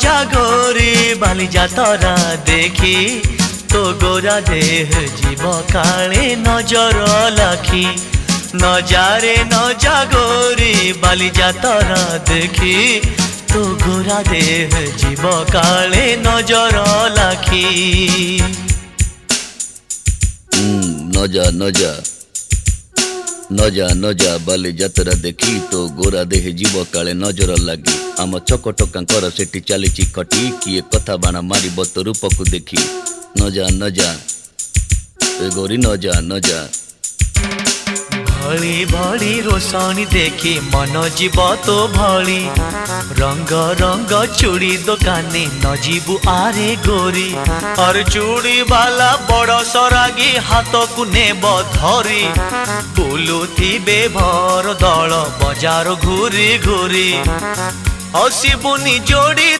জাগরে বালি যাতরা দেখি তো গোরা দেহ জীব কালে নজর লাখি নজারে নজাগরে বালি যাতরা দেখি তো গোরা দেহ জীব কালে নজর লাখি নজা নজা নজা নজা বালি যাত্ରା দেখি তো গোরা দেহে জীବ କାଳେ ନଜର ଲାଗି ଆମ ଚକଟକାଙ୍କର ସେଠି ଚାଲିଛି ଖଟି କିଏ କଥା ବାଣ ମାରିବ ତୋ ରୂପକୁ ଦେଖି ନଜା ନଜା ଏ ଗୋରି ନଜା ନଜା भली भली रोशनी देखी मन जीव तो भली रंग रंग चूड़ी दुकानी न जीवु आरे गोरी और चूड़ी वाला बड़ सरागी हाथ को नेब धरी बुलुथिबे भर दल बजार घूरी घूरी हसीबुनी जोड़ी।